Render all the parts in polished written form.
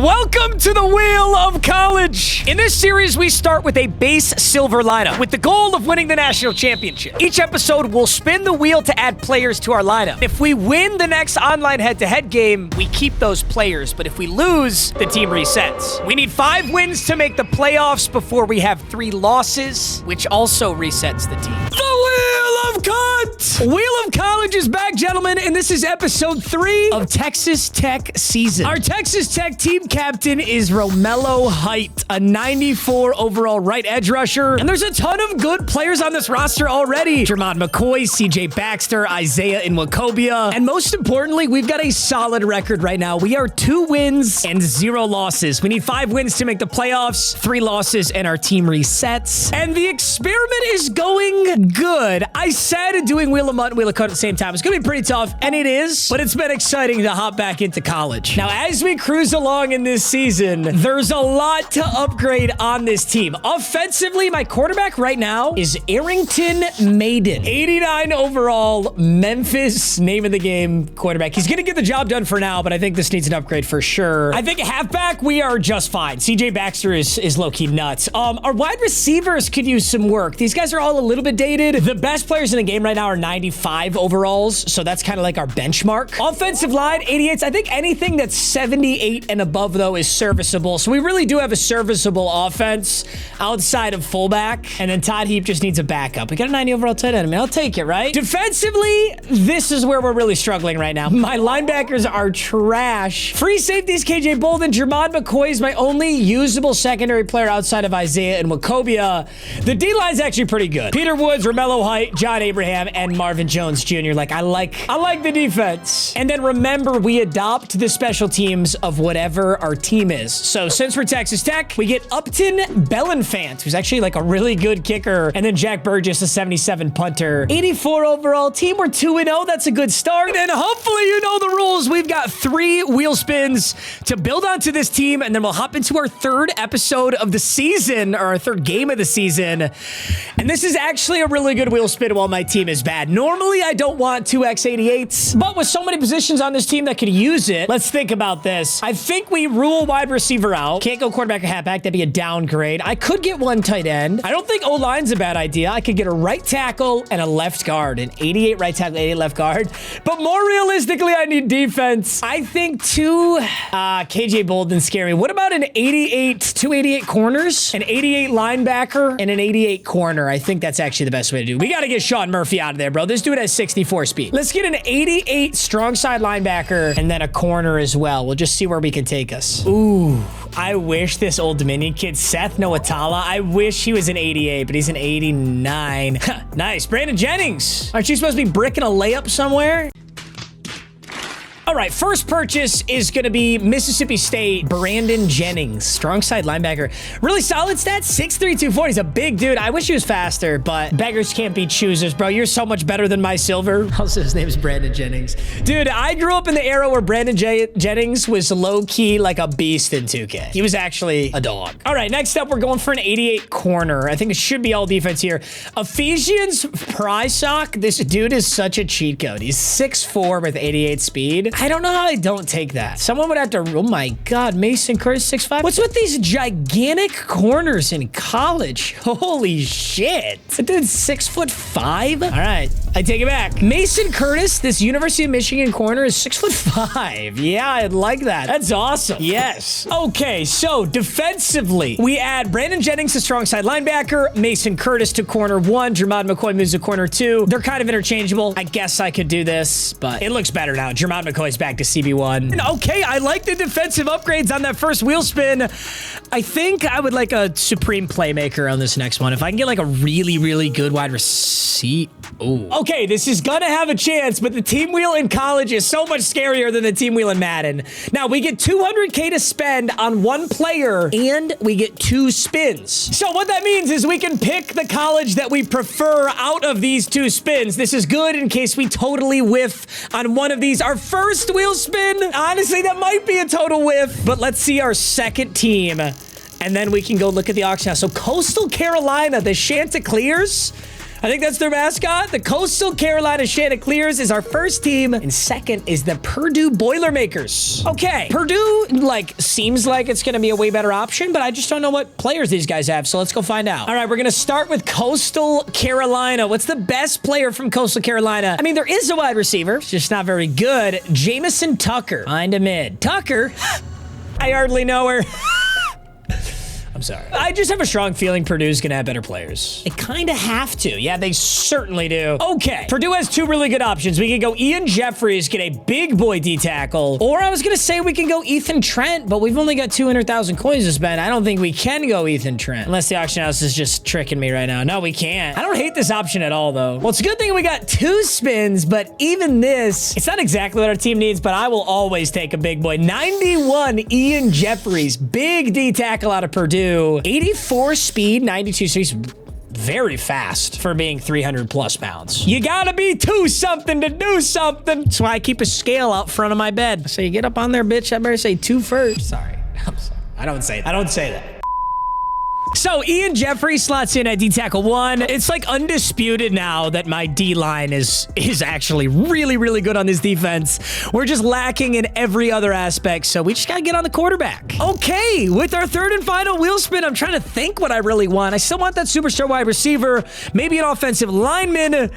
Welcome to the Wheel of College. In this series, we start with a base silver lineup with the goal of winning the national championship. Each episode, we'll spin the wheel to add players to our lineup. If we win the next online head-to-head game, we keep those players, but if we lose, the team resets. We need 5 wins to make the playoffs before we have 3 losses, which also resets the team. The Wheel of Cunt! Wheel of College is back, gentlemen, and this is episode 3 of Texas Tech season. Our Texas Tech team captain is Romello Height, a 94 overall right edge rusher. And there's a ton of good players on this roster already. Jermod McCoy, CJ Baxter, Isaiah Nwokobia. And most importantly, we've got a solid record right now. We are 2 wins and 0 losses. We need 5 wins to make the playoffs, 3 losses, and our team resets. And the experiment is going good. I said doing Wheel of Mutt and Wheel of Cut at the same time is going to be pretty tough, and it is, but it's been exciting to hop back into college. Now, as we cruise along in this season, there's a lot to upgrade on this team. Offensively, my quarterback right now is Arrington Maiden. 89 overall, Memphis, name of the game quarterback. He's going to get the job done for now, but I think this needs an upgrade for sure. I think at halfback, we are just fine. CJ Baxter is low-key nuts. Our wide receivers could use some work. These guys are all a little bit dated. The best players in the game right now are 95 overalls, so that's kind of like our benchmark. Offensive line, 88s. I think anything that's 78 and above, though, is serviceable. So we really do have a serviceable offense outside of fullback. And then Todd Heap just needs a backup. We got a 90 overall tight end. I mean, I'll take it, right? Defensively, this is where we're really struggling right now. My linebackers are trash. Free safeties, KJ Bolden. Jermod McCoy is my only usable secondary player outside of Isaiah Nwokobia. The D-line's actually pretty good. Peter Woods, Romello Height, John Abraham, and Marvin Jones Jr. Like, I like the defense. And then remember, we adopt the special teams of whatever our team is. So since we're Texas Tech, we get Upton Bellenfant, who's actually like a really good kicker, and then Jack Burgess, a 77 punter. 84 overall team. We're 2-0. That's a good start. And hopefully you know the rules. We've got 3 wheel spins to build onto this team, and then we'll hop into our 3rd episode of the season, or our 3rd game of the season. And this is actually a really good wheel spin while my team is bad. Normally, I don't want 2x88s, but with so many positions on this team that could use it, let's think about this. I think we rule wide receiver out. Can't go quarterback or halfback. That'd be a downgrade. I could get 1 tight end. I don't think O-line's a bad idea. I could get a right tackle and a left guard. An 88 right tackle, 88 left guard. But more realistically, I need defense. I think 2 KJ Bolden scary. What about an 2 88 corners, an 88 linebacker, and an 88 corner? I think that's actually the best way to do it. We got to get Sean Murphy out of there, bro. This dude has 64 speed. Let's get an 88 strong side linebacker and then a corner as well. We'll just see where we can take us. Ooh, I wish this Old Dominion kid, Seth Noatala, I wish he was an 88, but he's an 89. Nice. Brandon Jennings. Aren't you supposed to be bricking a layup somewhere? All right, first purchase is going to be Mississippi State, Brandon Jennings, strong side linebacker. Really solid stats, 6'3", 240. He's a big dude. I wish he was faster, but beggars can't be choosers, bro. You're so much better than my silver. Also, his name is Brandon Jennings. Dude, I grew up in the era where Brandon Jennings was low-key like a beast in 2K. He was actually a dog. All right, next up, we're going for an 88 corner. I think it should be all defense here. Ephesians Prysock. This dude is such a cheat code. He's 6'4" with 88 speed. I don't know how I don't take that. Someone would have to, oh my God, Mason Curtis, 6'5". What's with these gigantic corners in college? Holy shit. That dude's 6'5". All right, I take it back. Mason Curtis, this University of Michigan corner, is 6'5". Yeah, I like that. That's awesome. Yes. Okay, so defensively, we add Brandon Jennings to strong side linebacker, Mason Curtis to corner 1, Jermod McCoy moves to corner 2. They're kind of interchangeable. I guess I could do this, but it looks better now. Jermod McCoy back to CB1. And okay, I like the defensive upgrades on that first wheel spin. I think I would like a supreme playmaker on this next one. If I can get like a really, really good wide receiver. Oh. Okay, this is gonna have a chance, but the team wheel in college is so much scarier than the team wheel in Madden. Now, we get 200K to spend on 1 player, and we get 2 spins. So what that means is we can pick the college that we prefer out of these 2 spins. This is good in case we totally whiff on one of these. Our first wheel spin, honestly, that might be a total whiff, but let's see our second team, and then we can go look at the auction house. So Coastal Carolina, the Chanticleers, I think that's their mascot. The Coastal Carolina Chanticleers is our first team, and second is the Purdue Boilermakers. Okay, Purdue, seems like it's gonna be a way better option, but I just don't know what players these guys have, so let's go find out. All right, we're gonna start with Coastal Carolina. What's the best player from Coastal Carolina? I mean, there is a wide receiver, it's just not very good. Jamison Tucker. Find a mid. Tucker? I hardly know her. I'm sorry. I just have a strong feeling Purdue's gonna have better players. They kind of have to. Yeah, they certainly do. Okay, Purdue has two really good options. We can go Ian Jeffries, get a big boy D-tackle, or I was gonna say we can go Ethan Trent, but we've only got 200,000 coins to spend. I don't think we can go Ethan Trent, unless the auction house is just tricking me right now. No, we can't. I don't hate this option at all, though. Well, it's a good thing we got 2 spins, but even this, it's not exactly what our team needs, but I will always take a big boy. 91 Ian Jeffries, big D-tackle out of Purdue. 84 speed, 92, so he's very fast for being 300 plus pounds. You gotta be 2 something to do something. That's why I keep a scale out front of my bed. So you get up on there, bitch, I better say 2 first. Sorry. I'm sorry. I don't say that. I don't say that. So Ian Jeffries slots in at D-tackle 1. It's like undisputed now that my D-line is actually really, really good on this defense. We're just lacking in every other aspect, so we just gotta get on the quarterback. Okay, with our third and final wheel spin, I'm trying to think what I really want. I still want that superstar wide receiver, maybe an offensive lineman,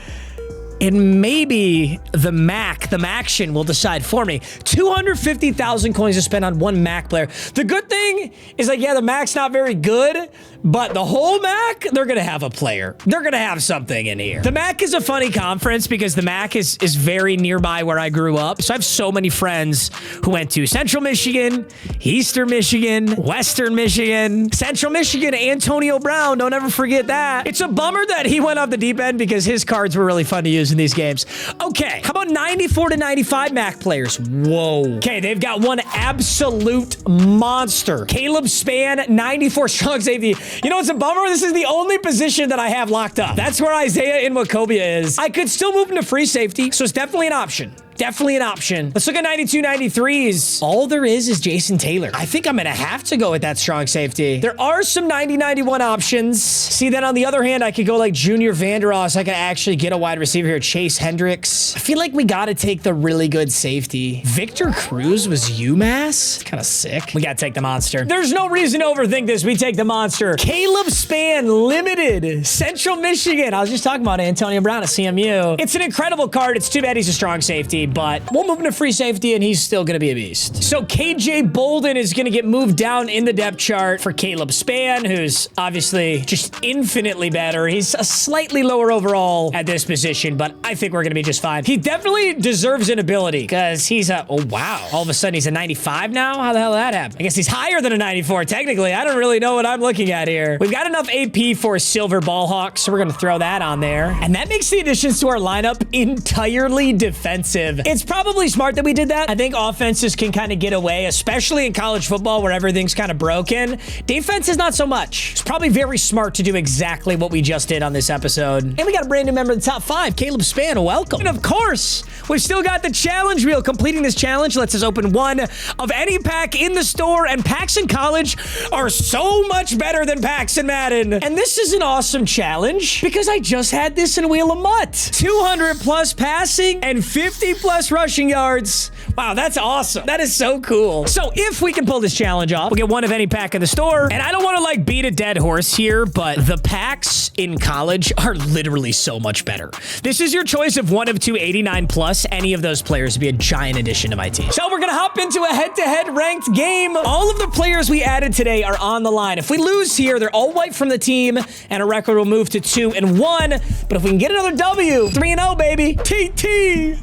and maybe the Maction will decide for me. 250,000 coins to spend on one Mac player. The good thing is, yeah, the Mac's not very good, but the whole Mac, they're gonna have a player. They're gonna have something in here. The Mac is a funny conference because the Mac is very nearby where I grew up. So I have so many friends who went to Central Michigan, Eastern Michigan, Western Michigan, Central Michigan, Antonio Brown. Don't ever forget that. It's a bummer that he went off the deep end because his cards were really fun to use in these games. Okay, how about 94 to 95 Mac players? Whoa. Okay, they've got one absolute monster. Caleb Spann, 94 strong safety. You know, it's a bummer. This is the only position that I have locked up. That's where Isaiah Nwokobia is. I could still move him to free safety, so it's definitely an option. Definitely an option. Let's look at 92, 93s. All there is Jason Taylor. I think I'm gonna have to go with that strong safety. There are some 90, 91 options. See, then on the other hand, I could go like Junior Vandeross. I could actually get a wide receiver here, Chase Hendricks. I feel like we gotta take the really good safety. Victor Cruz was UMass? Kind of sick. We gotta take the monster. There's no reason to overthink this. We take the monster. Caleb Spann, limited. Central Michigan. I was just talking about Antonio Brown at CMU. It's an incredible card. It's too bad he's a strong safety, but we'll move him to free safety and he's still gonna be a beast. So KJ Bolden is gonna get moved down in the depth chart for Caleb Spann, who's obviously just infinitely better. He's a slightly lower overall at this position, but I think we're gonna be just fine. He definitely deserves an ability because he's a, oh wow, all of a sudden he's a 95 now? How the hell did that happen? I guess he's higher than a 94 technically. I don't really know what I'm looking at here. We've got enough AP for a silver ball hawk, so we're gonna throw that on there. And that makes the additions to our lineup entirely defensive. It's probably smart that we did that. I think offenses can kind of get away, especially in college football where everything's kind of broken. Defense is not so much. It's probably very smart to do exactly what we just did on this episode. And we got a brand new member of the top 5, Caleb Spann. Welcome. And of course, we've still got the challenge wheel. Completing this challenge lets us open one of any pack in the store, and packs in college are so much better than packs in Madden. And this is an awesome challenge because I just had this in Wheel of Mutt. 200 plus passing and 50 plus rushing yards. Wow, that's awesome. That is so cool. So if we can pull this challenge off, we'll get one of any pack in the store. And I don't want to beat a dead horse here, but the packs in college are literally so much better. This is your choice of one of 289 plus. Any of those players would be a giant addition to my team. So we're gonna hop into a head-to-head ranked game. All of the players we added today are on the line. If we lose here, they're all wiped from the team, and our record will move to 2-1. But if we can get another W, 3-0, baby. TT.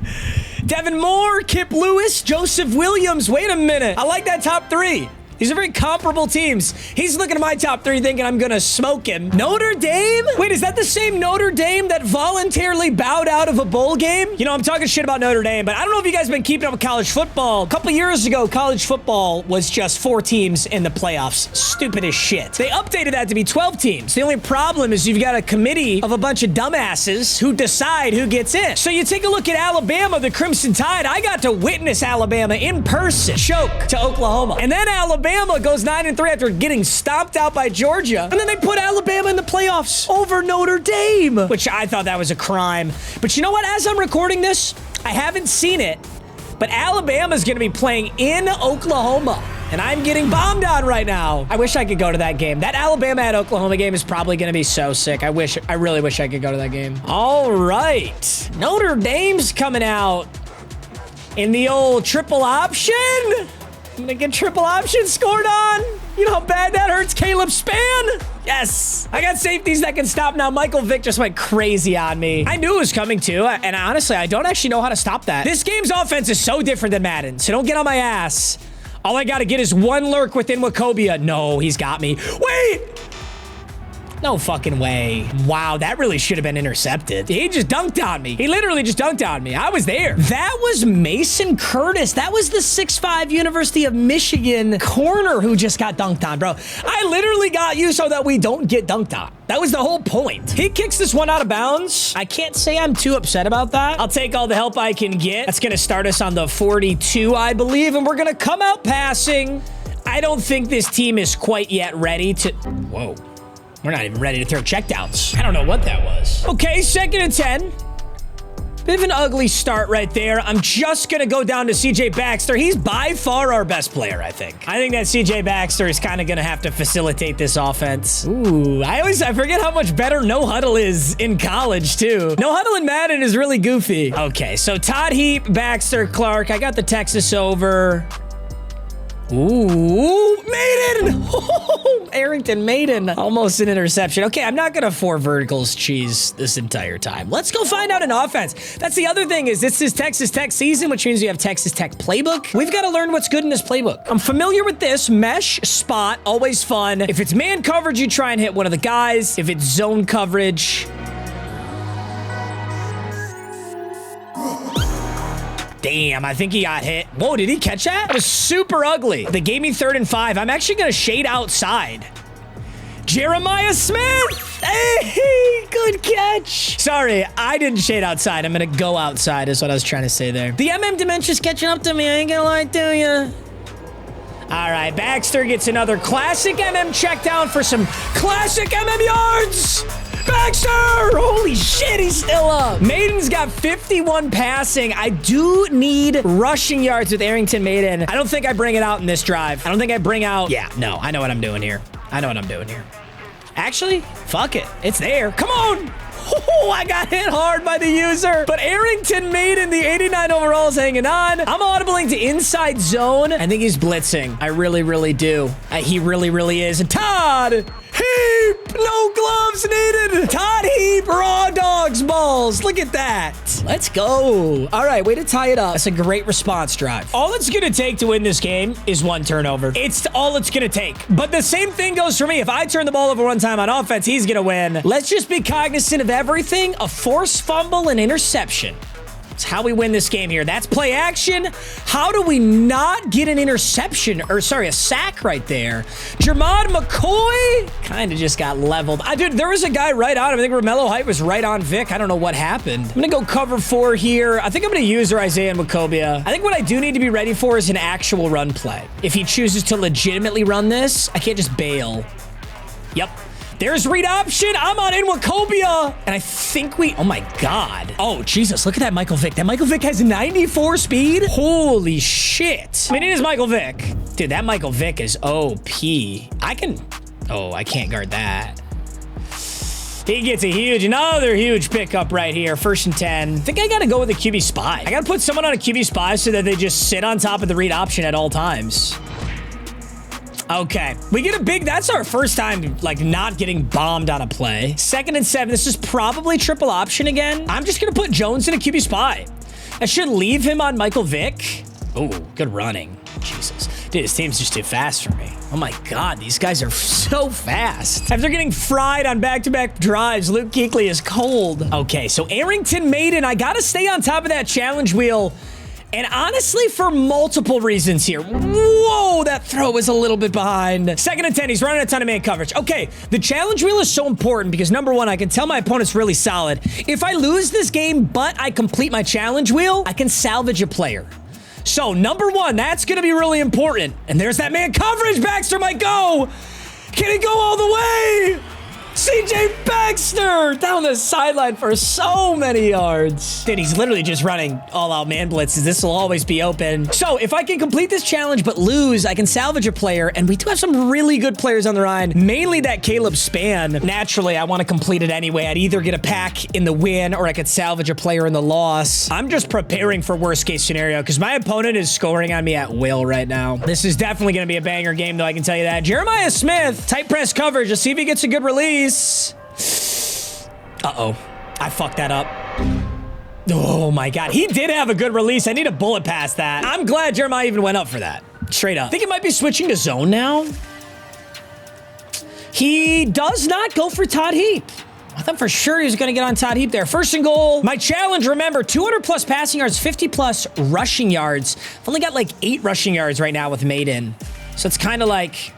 Devin Moore, Kip Lewis, Joseph Williams. Wait a minute. I like that top 3. These are very comparable teams. He's looking at my top 3 thinking I'm gonna smoke him. Notre Dame? Wait, is that the same Notre Dame that voluntarily bowed out of a bowl game? You know, I'm talking shit about Notre Dame, but I don't know if you guys have been keeping up with college football. A couple years ago, college football was just 4 teams in the playoffs. Stupid as shit. They updated that to be 12 teams. The only problem is you've got a committee of a bunch of dumbasses who decide who gets in. So you take a look at Alabama, the Crimson Tide. I got to witness Alabama in person choke to Oklahoma. And then Alabama Alabama goes 9-3 after getting stomped out by Georgia. And then they put Alabama in the playoffs over Notre Dame, which I thought that was a crime. But you know what? As I'm recording this, I haven't seen it, but Alabama's going to be playing in Oklahoma. And I'm getting bombed on right now. I wish I could go to that game. That Alabama at Oklahoma game is probably going to be so sick. I really wish I could go to that game. All right. Notre Dame's coming out in the old triple option. I'm gonna get triple option scored on. You know how bad that hurts Caleb Span? Yes. I got safeties that can stop now. Michael Vick just went crazy on me. I knew it was coming too, and honestly, I don't actually know how to stop that. This game's offense is so different than Madden, so don't get on my ass. All I gotta get is one lurk within Wachovia. No, he's got me. Wait! No fucking way. Wow, that really should have been intercepted. He just dunked on me. He literally just dunked on me. I was there. That was Mason Curtis. That was the 6'5" University of Michigan corner who just got dunked on, bro. I literally got you so that we don't get dunked on. That was the whole point. He kicks this one out of bounds. I can't say I'm too upset about that. I'll take all the help I can get. That's gonna start us on the 42, I believe, and we're gonna come out passing. I don't think this team is quite yet ready to... Whoa. We're not even ready to throw checkdowns. I don't know what that was. Okay, 2nd and 10. Bit of an ugly start right there. I'm just gonna go down to CJ Baxter. He's by far our best player, I think. I think that CJ Baxter is kind of gonna have to facilitate this offense. Ooh, I forget how much better no huddle is in college too. No huddle in Madden is really goofy. Okay, so Todd Heap, Baxter, Clark. I got the Texas over. Ooh, Maiden! Arrington Maiden. Almost an interception. Okay, I'm not gonna 4 verticals cheese this entire time. Let's go find out an offense. That's the other thing is this is Texas Tech season, which means we have Texas Tech playbook. We've got to learn what's good in this playbook. I'm familiar with this. Mesh, spot, always fun. If it's man coverage, you try and hit one of the guys. If it's zone coverage... Damn, I think he got hit. Whoa, did he catch that? That was super ugly. They gave me 3rd and 5. I'm actually going to shade outside. Jeremiah Smith! Hey, good catch. Sorry, I didn't shade outside. I'm going to go outside is what I was trying to say there. The MM Dementia's catching up to me. I ain't going to lie to you. All right, Baxter gets another classic MM check down for some classic MM yards. Baxter! Holy shit, he's still up. Maiden's got 51 passing. I do need rushing yards with Arrington Maiden. I don't think I bring it out in this drive. I don't think I bring out... Yeah, no, I know what I'm doing here. I know what I'm doing here. Actually, fuck it. It's there. Come on! Oh, I got hit hard by the user. But Arrington Maiden, the 89 overall, is hanging on. I'm audibling to inside zone. I think he's blitzing. I really, really do. He really, really is. And Todd Heap, no gloves needed. Todd Heap, raw dogs balls. Look at that. Let's go. All right, way to tie it up. That's a great response drive. All it's going to take to win this game is 1 turnover. It's all it's going to take. But the same thing goes for me. If I turn the ball over 1 time on offense, he's going to win. Let's just be cognizant of everything. A forced fumble and interception. It's how we win this game here. That's play action. How do we not get an interception? Or, sorry, a sack right there. Jermod McCoy kind of just got leveled. Dude, there was a guy right on him. I think Romello Height was right on Vic. I don't know what happened. I'm going to go cover 4 here. I think I'm going to use Isaiah and Wachovia. I think what I do need to be ready for is an actual run play. If he chooses to legitimately run this, I can't just bail. Yep. There's read option. I'm on in Wachovia. And I think we... Oh, my God. Oh, Jesus. Look at that Michael Vick. That Michael Vick has 94 speed. Holy shit. I mean, it is Michael Vick. Dude, that Michael Vick is OP. I can... Oh, I can't guard that. He gets another huge pickup right here. 1st and 10. I think I got to go with a QB spy. I got to put someone on a QB spy so that they just sit on top of the read option at all times. Okay, we get a big, that's our first time, like, not getting bombed on a play. 2nd and 7, this is probably triple option again. I'm just gonna put Jones in a QB spy. I should leave him on Michael Vick. Oh, good running. Jesus. Dude, this team's just too fast for me. Oh my God, these guys are so fast. After getting fried on back-to-back drives, Luke Kuechly is cold. Okay, so Arrington Maiden, I gotta stay on top of that challenge wheel. And honestly, for multiple reasons here. Whoa, that throw was a little bit behind. 2nd and 10, he's running a ton of man coverage. Okay, the challenge wheel is so important because number 1, I can tell my opponent's really solid. If I lose this game, but I complete my challenge wheel, I can salvage a player. So, number one, that's going to be really important. And there's that man coverage. Baxter might go. Can he go all the way? CJ Baxter down the sideline for so many yards. Dude, he's literally just running all-out man blitzes. This will always be open. So if I can complete this challenge but lose, I can salvage a player, and we do have some really good players on the line, mainly that Caleb Span. Naturally, I want to complete it anyway. I'd either get a pack in the win or I could salvage a player in the loss. I'm just preparing for worst-case scenario because my opponent is scoring on me at will right now. This is definitely going to be a banger game, though, I can tell you that. Jeremiah Smith, tight press coverage. Let's see if he gets a good release. Uh-oh. I fucked that up. Oh, my God. He did have a good release. I need a bullet past that. I'm glad Jeremiah even went up for that. Straight up. I think it might be switching to zone now. He does not go for Todd Heap. I thought for sure he was going to get on Todd Heap there. First and goal. My challenge, remember, 200-plus passing yards, 50-plus rushing yards. I've only got like 8 rushing yards right now with Maiden. So it's kind of like...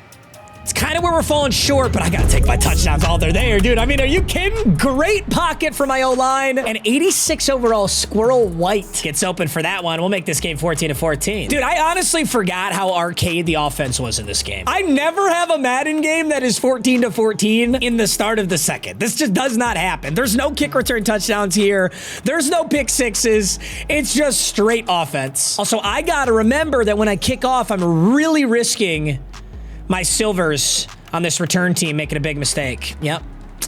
It's kind of where we're falling short, but I got to take my touchdowns while they're there, dude. I mean, are you kidding? Great pocket for my O-line. And 86 overall, Squirrel White gets open for that one. We'll make this game 14-14. Dude, I honestly forgot how arcade the offense was in this game. I never have a Madden game that is 14-14 in the start of the second. This just does not happen. There's no kick return touchdowns here. There's no pick sixes. It's just straight offense. Also, I got to remember that when I kick off, I'm really risking my silvers on this return team making a big mistake. Yep.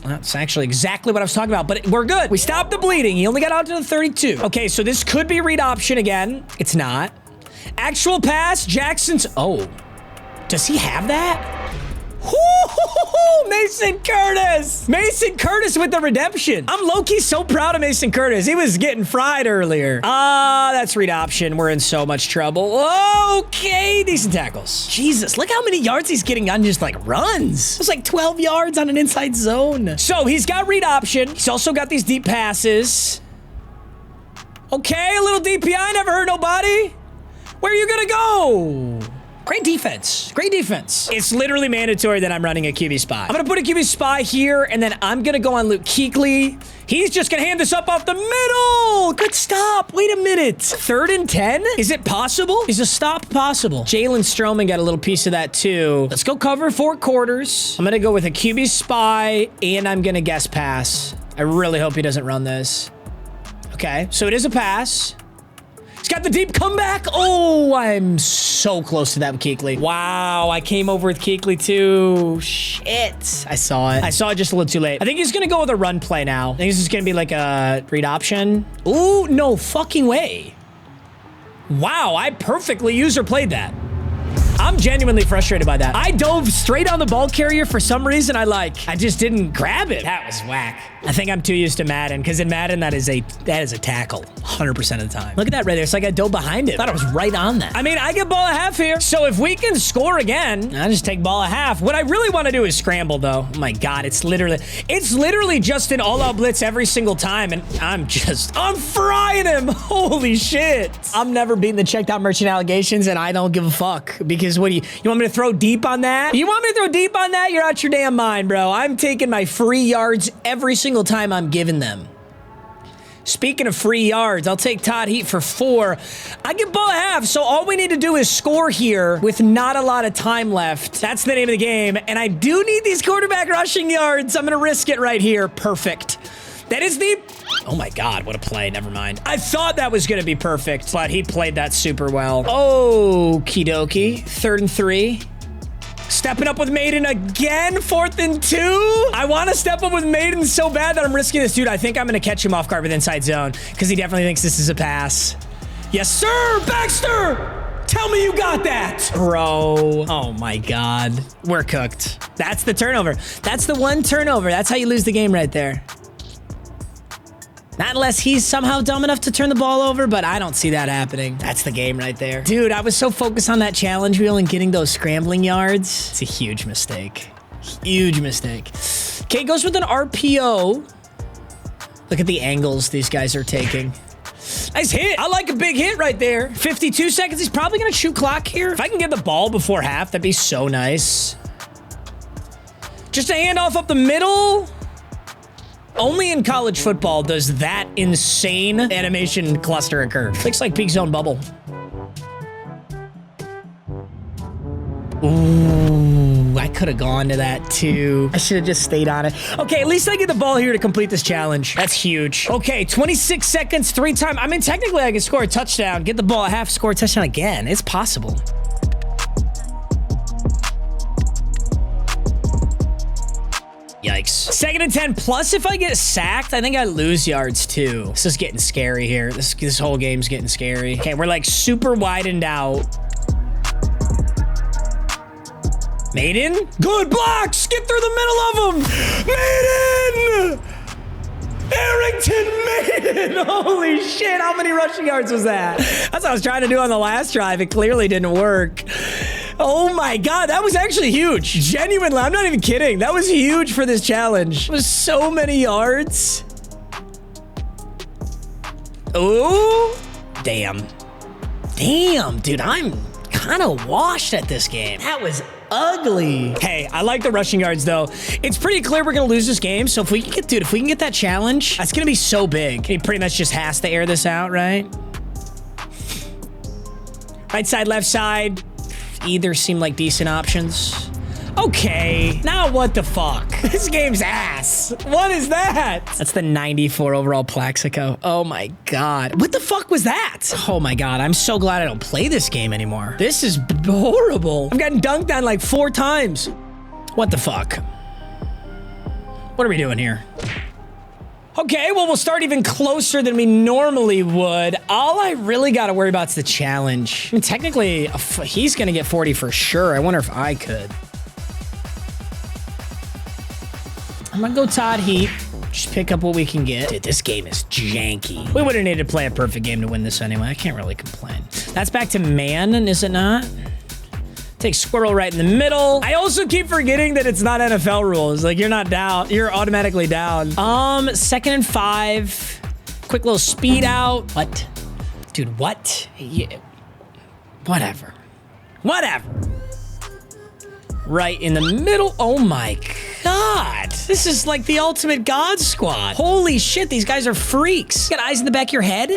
That's actually exactly what I was talking about, but we're good. We stopped the bleeding. He only got out to the 32. Okay, so this could be read option again. It's not. Actual pass, Jackson's... Oh, does he have that? Mason Curtis! Mason Curtis with the redemption. I'm low-key so proud of Mason Curtis. He was getting fried earlier. That's read option. We're in so much trouble. Okay, decent tackles. Jesus, look how many yards he's getting on just like runs. It's like 12 yards on an inside zone. So he's got read option. He's also got these deep passes. Okay, a little DPI. Never hurt nobody. Where are you gonna go? Great defense. Great defense. It's literally mandatory that I'm running a QB spy. I'm going to put a QB spy here, and then I'm going to go on Luke Kuechly. He's just going to hand this up off the middle. Good stop. Wait a minute. 3rd and 10? Is it possible? Is a stop possible? Jalen Stroman got a little piece of that, too. Let's go cover 4 quarters. I'm going to go with a QB spy, and I'm going to guess pass. I really hope he doesn't run this. Okay, so it is a pass. He's got the deep comeback. Oh, I'm so close to that with Kuechly. Wow, I came over with Kuechly too. Shit. I saw it. I saw it just a little too late. I think he's going to go with a run play now. I think this is going to be like a read option. Ooh, no fucking way. Wow, I perfectly user played that. I'm genuinely frustrated by that. I dove straight on the ball carrier for some reason. I just didn't grab it. That was whack. I think I'm too used to Madden, because in Madden, that is a tackle 100% of the time. Look at that right there. It's like I dove behind it. I thought I was right on that. I mean, I get ball a half here. So if we can score again, I just take ball a half. What I really want to do is scramble, though. Oh my God, it's literally just an all-out blitz every single time, and I'm frying him. Holy shit. I'm never beating the checked out merchant allegations, and I don't give a fuck, because what do you want me to throw deep on that? You want me to throw deep on that? You're out your damn mind, bro. I'm taking my free yards every single time I'm giving them. Speaking of free yards, I'll take Todd Heap for 4. I get ball a half, so all we need to do is score here with not a lot of time left. That's the name of the game, and I do need these quarterback rushing yards. I'm gonna risk it right here. Perfect. That is the... Oh my God, what a play. Never mind. I thought that was gonna be perfect, but he played that super well. Okie dokie. 3rd and 3. Stepping up with Maiden again. 4th and 2. I want to step up with Maiden so bad that I'm risking this. Dude, I think I'm going to catch him off guard with inside zone, because he definitely thinks this is a pass. Yes, sir. Baxter, tell me you got that. Bro. Oh, my God. We're cooked. That's the turnover. That's the one turnover. That's how you lose the game right there. Not unless he's somehow dumb enough to turn the ball over, but I don't see that happening. That's the game right there. Dude, I was so focused on that challenge wheel and getting those scrambling yards. It's a huge mistake. Huge mistake. Okay, goes with an RPO. Look at the angles these guys are taking. Nice hit. I like a big hit right there. 52 seconds. He's probably going to shoot clock here. If I can get the ball before half, that'd be so nice. Just a handoff up the middle. Only in college football does that insane animation cluster occur. Looks like peak zone bubble. Ooh, I could have gone to that too. I should have just stayed on it. Okay, at least I get the ball here to complete this challenge. That's huge. Okay, 26 seconds, 3 times. I mean, technically I can score a touchdown, get the ball, half, score a touchdown again. It's possible. Yikes. 2nd and 10, plus if I get sacked, I think I lose yards too. This is getting scary here. This whole game's getting scary. Okay, we're like super widened out. Maiden? Good block! Skip through the middle of them! Maiden! Arrington Maiden! Holy shit, how many rushing yards was that? That's what I was trying to do on the last drive. It clearly didn't work. Oh my God, that was actually huge. Genuinely, I'm not even kidding. That was huge for this challenge. It was so many yards. Ooh. Damn. Damn, dude, I'm kind of washed at this game. That was ugly. Hey, I like the rushing yards though. It's pretty clear we're gonna lose this game. So if we can get, dude, if we can get that challenge, that's gonna be so big. He pretty much just has to air this out, right? Right side, left side. Either seem like decent options. Okay, now what the fuck? This game's ass. What is that? That's the 94 overall Plaxico. Oh my God. What the fuck was that? Oh my God, I'm so glad I don't play this game anymore. This is horrible. I've gotten dunked on like 4 times. What the fuck? What are we doing here? Okay, well, we'll start even closer than we normally would. All I really got to worry about is the challenge. I mean, technically, he's going to get 40 for sure. I wonder if I could. I'm going to go Todd Heat. Just pick up what we can get. Dude, this game is janky. We would have needed to play a perfect game to win this anyway. I can't really complain. That's back to man, is it not? Take squirrel right in the middle. I also keep forgetting that it's not NFL rules. Like, you're not down. You're automatically down. 2nd and 5. Quick little speed out. What? Dude, what? Yeah. Whatever. Whatever. Right in the middle. Oh my God. This is like the ultimate God squad. Holy shit, these guys are freaks. You got eyes in the back of your head?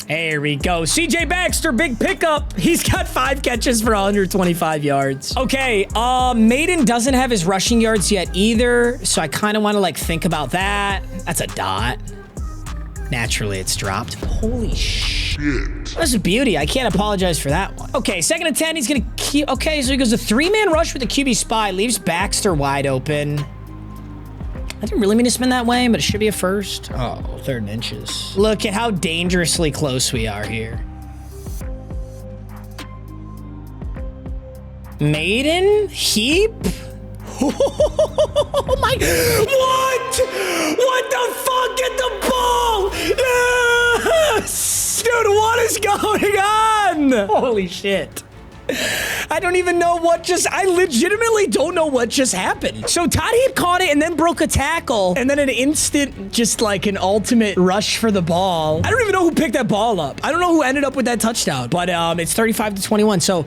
There we go. CJ Baxter, big pickup. He's got 5 catches for 125 yards. Okay, Maiden doesn't have his rushing yards yet either, so I kind of want to like think about that. That's a dot. Naturally, it's dropped. Holy shit. That's a beauty. I can't apologize for that one. Okay, 2nd and 10. He's going to keep... Okay, so he goes a 3-man rush with the QB spy. Leaves Baxter wide open. I didn't really mean to spin that way, but it should be a first. Oh, 3rd and inches. Look at how dangerously close we are here. Maiden? Heap? Oh my... What? What the fuck? Get the ball! Yes! Dude, what is going on? Holy shit. I don't even know what just... I legitimately don't know what just happened. So Todd Heap caught it and then broke a tackle. And then an instant, just like an ultimate rush for the ball. I don't even know who picked that ball up. I don't know who ended up with that touchdown. But it's 35-21. So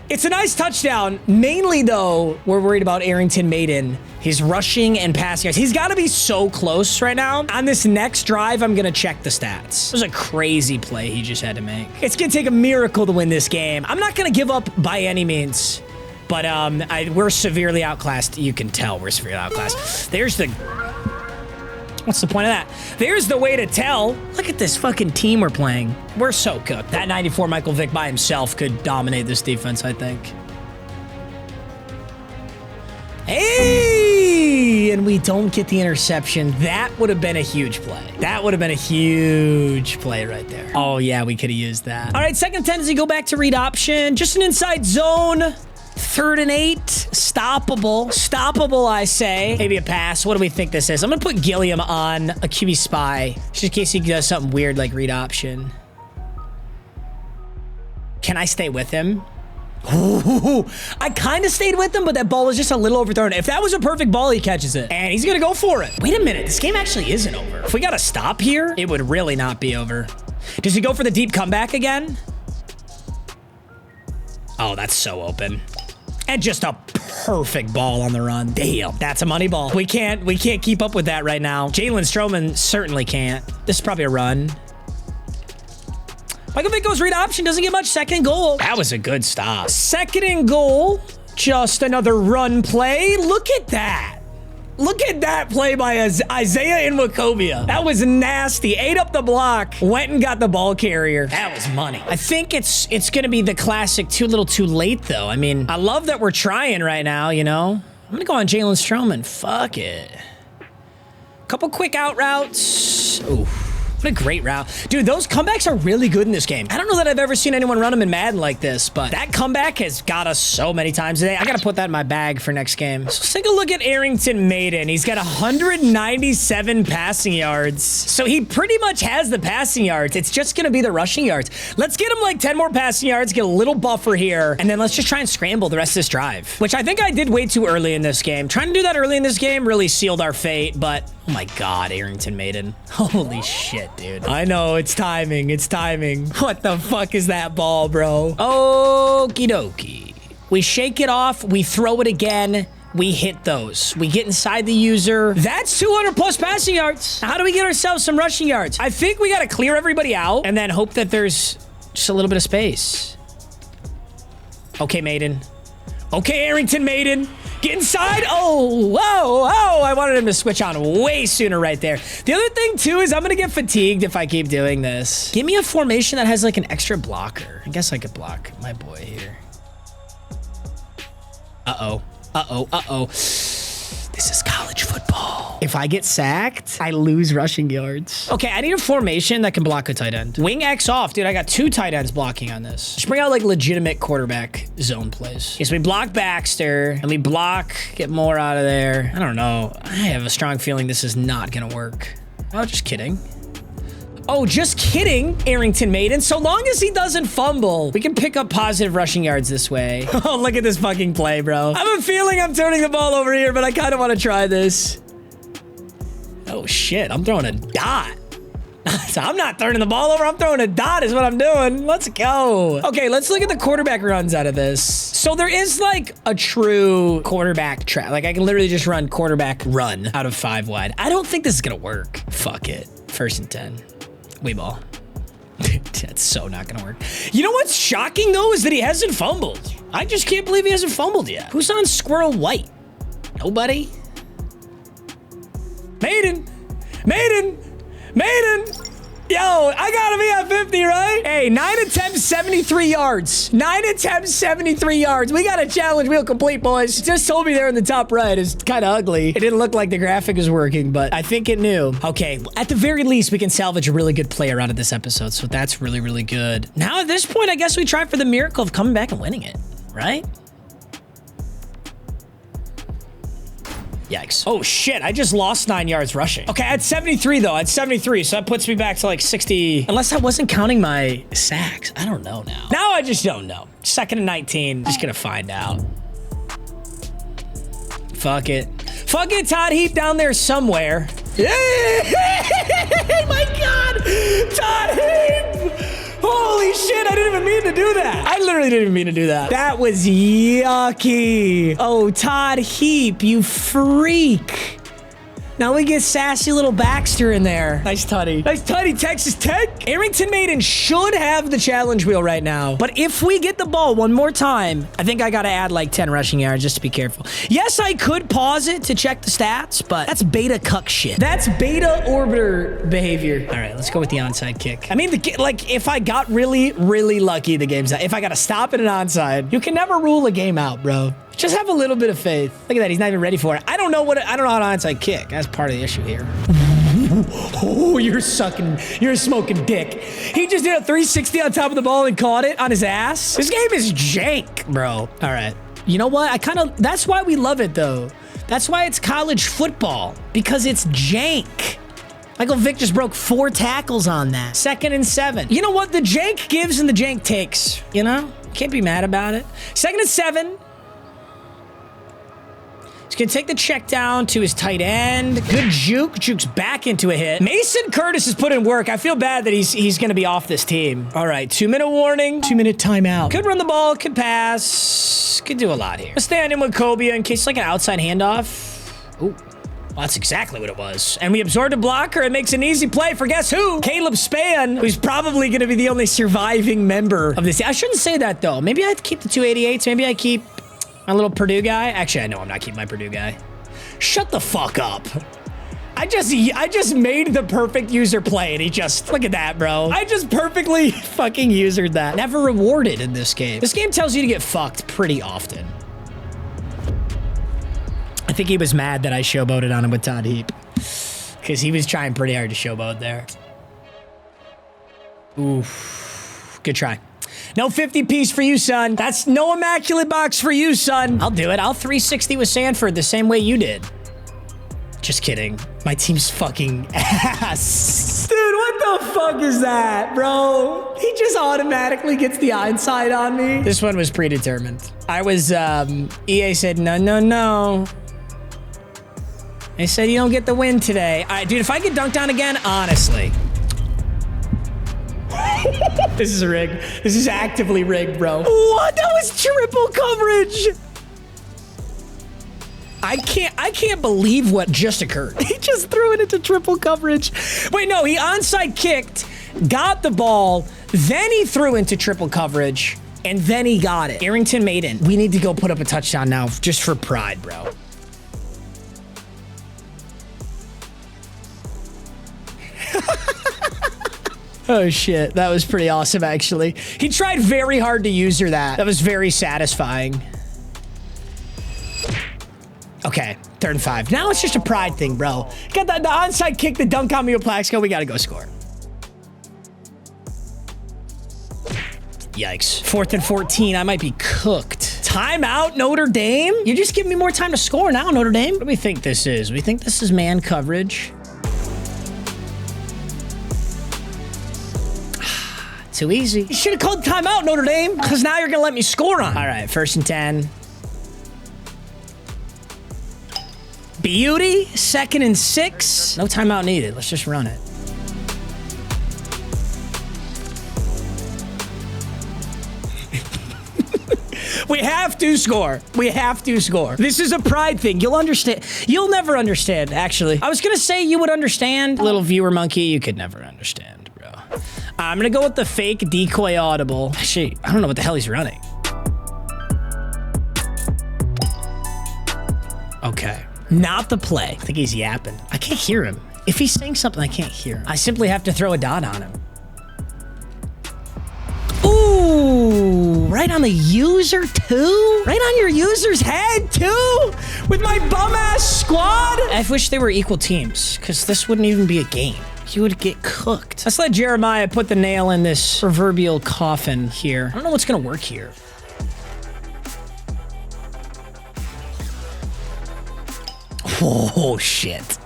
it's a nice touchdown. Mainly, though, we're worried about Arrington Maiden. He's rushing and passing. He's got to be so close right now. On this next drive, I'm going to check the stats. It was a crazy play he just had to make. It's going to take a miracle to win this game. I'm not going to give up by any means, but we're severely outclassed. You can tell we're severely outclassed. There's the... What's the point of that? There's the way to tell. Look at this fucking team we're playing. We're so good. That 94 Michael Vick by himself could dominate this defense, I think. Hey! And we don't get the interception. That would have been a huge play. That would have been a huge play right there. Oh, yeah, we could have used that. All right, 2nd and 10 as he go back to read option. Just an inside zone. 3rd and 8. Stoppable. Stoppable, I say. Maybe a pass. What do we think this is? I'm going to put Gilliam on a QB spy, just in case he does something weird like read option. Can I stay with him? Ooh, I kind of stayed with him, but that ball was just a little overthrown. If that was a perfect ball, he catches it. And he's going to go for it. Wait a minute. This game actually isn't over. If we got to stop here, it would really not be over. Does he go for the deep comeback again? Oh, that's so open. And just a perfect ball on the run. Damn, that's a money ball. We can't keep up with that right now. Jalen Stroman certainly can't. This is probably a run. Michael Vick goes read option, doesn't get much. Second and goal. That was a good stop. Second and goal. Just another run play. Look at that. Look at that play by Isaiah Nwakobia. That was nasty. Ate up the block. Went and got the ball carrier. That was money. I think it's going to be the classic too little too late, though. I mean, I love that we're trying right now, you know? I'm going to go on Jalen Stroman. Fuck it. Couple quick out routes. Ooh. What a great route. Dude, those comebacks are really good in this game. I don't know that I've ever seen anyone run them in Madden like this, but that comeback has got us so many times today. I got to put that in my bag for next game. So let's take a look at Arrington Maiden. He's got 197 passing yards. So he pretty much has the passing yards. It's just going to be the rushing yards. Let's get him like 10 more passing yards, get a little buffer here, and then let's just try and scramble the rest of this drive, which I think I did way too early in this game. Trying to do that early in this game really sealed our fate, but oh my God, Arrington Maiden. Holy shit, dude. I know, it's timing. It's timing. What the fuck is that ball, bro? Okie dokie. We shake it off. We throw it again. We hit those. We get inside the user. That's 200 plus passing yards. How do we get ourselves some rushing yards? I think we got to clear everybody out and then hope that there's just a little bit of space. Okay, Maiden. Okay, Arrington Maiden. Get inside. Oh, whoa, whoa. I wanted him to switch on way sooner right there. The other thing, too, is I'm going to get fatigued if I keep doing this. Give me a formation that has, like, an extra blocker. I guess I could block my boy here. Uh-oh. Uh-oh. Uh-oh. This is college football. If I get sacked, I lose rushing yards. Okay, I need a formation that can block a tight end. Wing X off. Dude, I got 2 tight ends blocking on this. Just bring out, like, legitimate quarterback zone plays. Okay, so we block Baxter, and we block, get more out of there. I don't know. I have a strong feeling this is not gonna work. Oh, just kidding. Oh, just kidding, Arrington Maiden. So long as he doesn't fumble, we can pick up positive rushing yards this way. Oh, look at this fucking play, bro. I have a feeling I'm turning the ball over here, but I kind of want to try this. Oh, shit. I'm throwing a dot. So I'm not turning the ball over. I'm throwing a dot is what I'm doing. Let's go. Okay, let's look at the quarterback runs out of this. So there is like a true quarterback trap. Like I can literally just run quarterback run out of 5 wide. I don't think this is going to work. Fuck it. 1st and 10. We ball. That's so not gonna work. You know what's shocking though is that he hasn't fumbled. I just can't believe he hasn't fumbled yet. Who's on Squirrel White? Nobody? Maiden! Maiden! Maiden! Yo, I gotta be at 50, right? Hey, 9 attempts, 73 yards. 9 attempts, 73 yards. We got a challenge wheel complete, boys. It just told me there in the top right. It's kind of ugly. It didn't look like the graphic was working, but I think it knew. Okay, at the very least, we can salvage a really good player out of this episode, so that's really, really good. Now, at this point, I guess we try for the miracle of coming back and winning it, right? Yikes. Oh, shit. I just lost 9 yards rushing. Okay, I had 73, though. I had 73, so that puts me back to, like, 60. Unless I wasn't counting my sacks. I don't know now. Now I just don't know. 2nd and 19. Just gonna find out. Fuck it. Fuck it, Todd Heap down there somewhere. Yeah! My God! Todd Heap! Holy shit, I didn't even mean to do that. I literally didn't even mean to do that. That was yucky. Oh, Todd Heap, you freak. Now we get sassy little Baxter in there. Nice tutty. Nice tutty, Texas Tech. Arrington Maiden should have the challenge wheel right now. But if we get the ball one more time, I think I got to add like 10 rushing yards just to be careful. Yes, I could pause it to check the stats, but that's beta cuck shit. That's beta orbiter behavior. All right, let's go with the onside kick. I mean, like if I got really, really lucky, the game's out. If I got to stop at an onside, you can never rule a game out, bro. Just have a little bit of faith. Look at that. He's not even ready for it. I don't know how to onside kick. That's part of the issue here. Oh, you're smoking dick. He just did a 360 on top of the ball and caught it on his ass. This game is jank, bro. All right. You know what? That's why we love it, though. That's why it's college football, because it's jank. Michael Vick just broke 4 tackles on that. 2nd and 7. You know what? The jank gives and the jank takes, you know? Can't be mad about it. 2nd and 7. He's going to take the check down to his tight end. Good juke. Juke's back into a hit. Mason Curtis has put in work. I feel bad that he's going to be off this team. All right, 2-minute warning, 2-minute timeout. Could run the ball, could pass, could do a lot here. Let's stay on Nwakobia in case like an outside handoff. Ooh. Well, that's exactly what it was. And we absorbed a blocker. It makes an easy play for guess who? Caleb Span, who's probably going to be the only surviving member of this. I shouldn't say that, though. Maybe I keep the 288s. Maybe I keep my little Purdue guy. Actually, I know I'm not keeping my Purdue guy. Shut the fuck up. I just made the perfect user play, and he just... Look at that, bro. I just perfectly fucking usered that. Never rewarded in this game. This game tells you to get fucked pretty often. I think he was mad that I showboated on him with Todd Heap. Because he was trying pretty hard to showboat there. Oof. Good try. No 50 piece for you, son. That's no immaculate box for you, son. I'll do it. I'll 360 with Sanford the same way you did. Just kidding. My team's fucking ass. Dude, what the fuck is that, bro? He just automatically gets the onside on me. This one was predetermined. I was, EA said, no. They said you don't get the win today. All right, dude, if I get dunked on again, honestly. This is rigged. This is actively rigged, bro. What? That was triple coverage. I can't believe what just occurred. He just threw it into triple coverage. Wait, no, he onside kicked, got the ball, then he threw into triple coverage, and then he got it. Arrington Maiden. We need to go put up a touchdown now just for pride, bro. Oh shit, that was pretty awesome actually. He tried very hard to user that. That was very satisfying. Okay, 3rd and 5. Now it's just a pride thing, bro. Got the onside kick, the dunk on me with Plaxico. We gotta go score. Yikes. 4th and 14, I might be cooked. Timeout, Notre Dame? You're just giving me more time to score now, Notre Dame. What do we think this is? We think this is man coverage. Too easy. You should have called timeout, Notre Dame, because now you're going to let me score on. All right, 1st and 10. Beauty, 2nd and 6. No timeout needed. Let's just run it. We have to score. We have to score. This is a pride thing. You'll understand. You'll never understand, actually. I was going to say you would understand. Little viewer monkey, you could never understand, bro. I'm going to go with the fake decoy audible. Actually, I don't know what the hell he's running. Okay. Not the play. I think he's yapping. I can't hear him. If he's saying something, I can't hear him. I simply have to throw a dot on him. Ooh, right on the user too? Right on your user's head too? With my bum-ass squad? I wish they were equal teams, because this wouldn't even be a game. You would get cooked. Let's let Jeremiah put the nail in this proverbial coffin here. I don't know what's gonna work here. Oh, shit.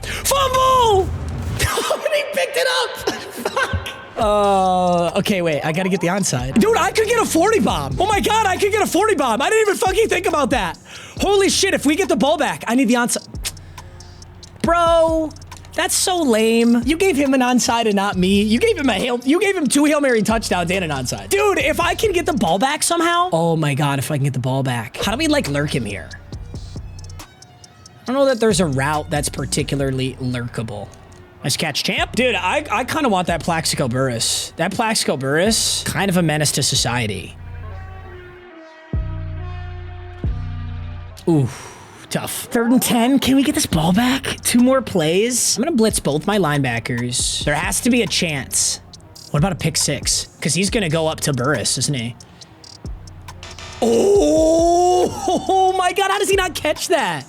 Fumble! And he picked it up! Fuck. Okay, wait. I gotta get the onside. Dude, I could get a 40 bomb. Oh my god, I could get a 40 bomb. I didn't even fucking think about that. Holy shit, if we get the ball back, I need the onside. Bro, that's so lame. You gave him an onside and not me. You gave him 2 Hail Mary touchdowns and an onside. Dude, if I can get the ball back somehow. Oh my god, if I can get the ball back. How do we like lurk him here? I don't know that there's a route that's particularly lurkable. Nice catch, champ. Dude, I kind of want that Plaxico Burress. That Plaxico Burress, kind of a menace to society. Ooh, tough. 3rd and 10. Can we get this ball back? 2 more plays. I'm going to blitz both my linebackers. There has to be a chance. What about a pick 6? Because he's going to go up to Burress, isn't he? Oh my god, how does he not catch that?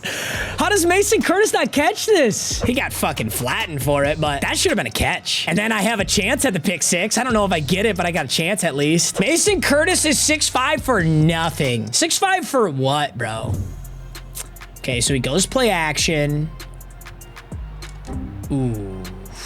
How does Mason Curtis not catch this? He got fucking flattened for it, but that should have been a catch. And then I have a chance at the pick 6. I don't know if I get it, but I got a chance at least. Mason Curtis is 6'5" for nothing. 6'5" for what, bro? Okay, so he goes play action. Ooh,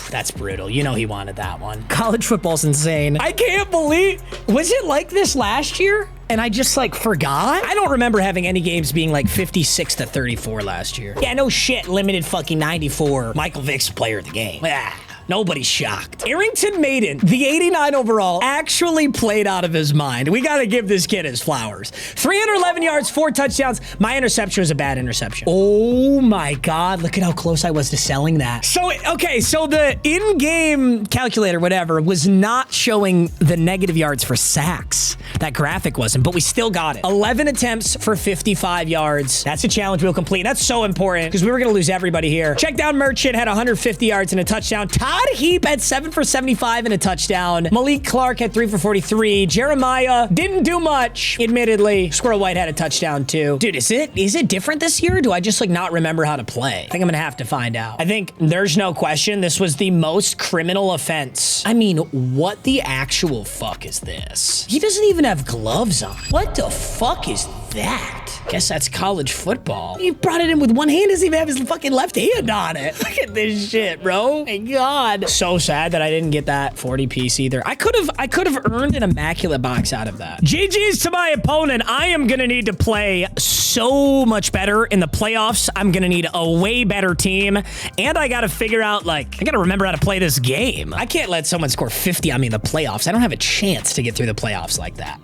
that's brutal. You know he wanted that one. College football's insane. I can't believe... Was it like this last year? And I just, like, forgot? I don't remember having any games being, like, 56-34 last year. Yeah, no shit. Limited fucking 94. Michael Vick's player of the game. Ah. Nobody's shocked. Arrington Maiden, the 89 overall, actually played out of his mind. We got to give this kid his flowers. 311 yards, 4 touchdowns. My interception was a bad interception. Oh my God, look at how close I was to selling that. So, okay, so the in-game calculator, whatever, was not showing the negative yards for sacks. That graphic wasn't, but we still got it. 11 attempts for 55 yards. That's a challenge we'll complete. That's so important because we were going to lose everybody here. Check down Merchant had 150 yards and a touchdown. Todd Heap had 7 for 75 and a touchdown. Malik Clark had 3 for 43. Jeremiah didn't do much, admittedly. Squirrel White had a touchdown too. Dude, is it different this year? Or do I just like not remember how to play? I think I'm gonna have to find out. I think there's no question this was the most criminal offense. I mean, what the actual fuck is this? He doesn't even have gloves on. What the fuck is that? Guess that's college football. He brought it in with one hand, doesn't even have his fucking left hand on it. Look at this shit, bro. My God. So sad that I didn't get that 40 piece either. I could have earned an immaculate box out of that. GG's to my opponent. I am gonna need to play so much better in the playoffs. I'm gonna need a way better team. And I gotta figure out, like, I gotta remember how to play this game. I can't let someone score 50 on me in the playoffs. I don't have a chance to get through the playoffs like that.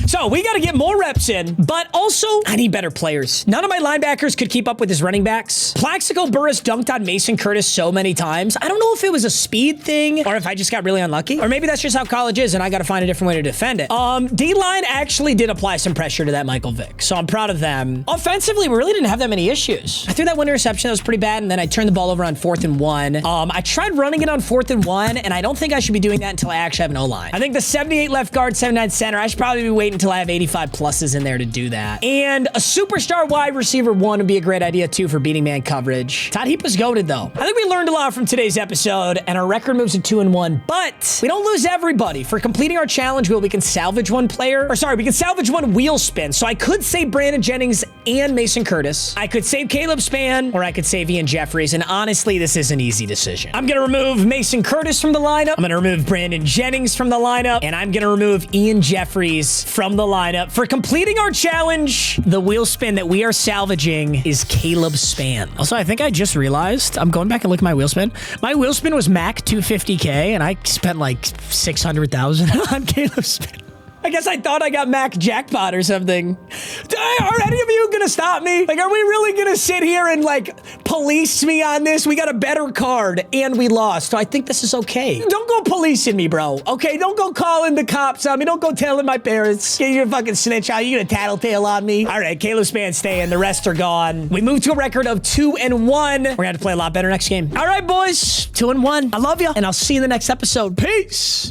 So we gotta get more reps in, but also I need better players. None of my linebackers could keep up with his running backs. Plaxico Burress dunked on Mason Curtis so many times. I don't know if it was a speed thing or if I just got really unlucky, or maybe that's just how college is and I gotta find a different way to defend it. D-line actually did apply some pressure to that Michael Vick, so I'm proud of them. Offensively, we really didn't have that many issues. I threw that one interception that was pretty bad, and then I turned the ball over on 4th and 1. I tried running it on 4th and 1, and I don't think I should be doing that until I actually have an O-line. I think the 78 left guard, 79 center, I should probably be waiting until I have 85 pluses in there to do that. And a superstar wide receiver 1 would be a great idea too for beating man coverage. Todd Heap was goated though. I think we learned a lot from today's episode, and our record moves to 2-1, but we don't lose everybody. For completing our challenge wheel, we can salvage one player, or sorry, we can salvage one wheel spin. So I could save Brandon Jennings and Mason Curtis. I could save Caleb Spann, or I could save Ian Jeffries, and honestly, this is an easy decision. I'm gonna remove Mason Curtis from the lineup, I'm gonna remove Brandon Jennings from the lineup, and I'm gonna remove Ian Jeffries from the lineup. For completing our challenge, the wheel spin that we are salvaging is Caleb Spann. Also, I think I just realized, I'm going back and look at my wheel spin. My wheel spin was Mac 250K, and I spent like 600,000 on Caleb Spann. I guess I thought I got Mac jackpot or something. Are any of you gonna stop me? Like, are we really gonna sit here and like police me on this? We got a better card and we lost, so I think this is okay. Don't go policing me, bro. Okay, don't go calling the cops on me. Don't go telling my parents. You're a fucking snitch out. You're gonna tattletale on me. All right, Caleb Spann staying. The rest are gone. We moved to a record of 2-1. We're gonna have to play a lot better next game. All right, boys, 2-1. I love you, and I'll see you in the next episode. Peace.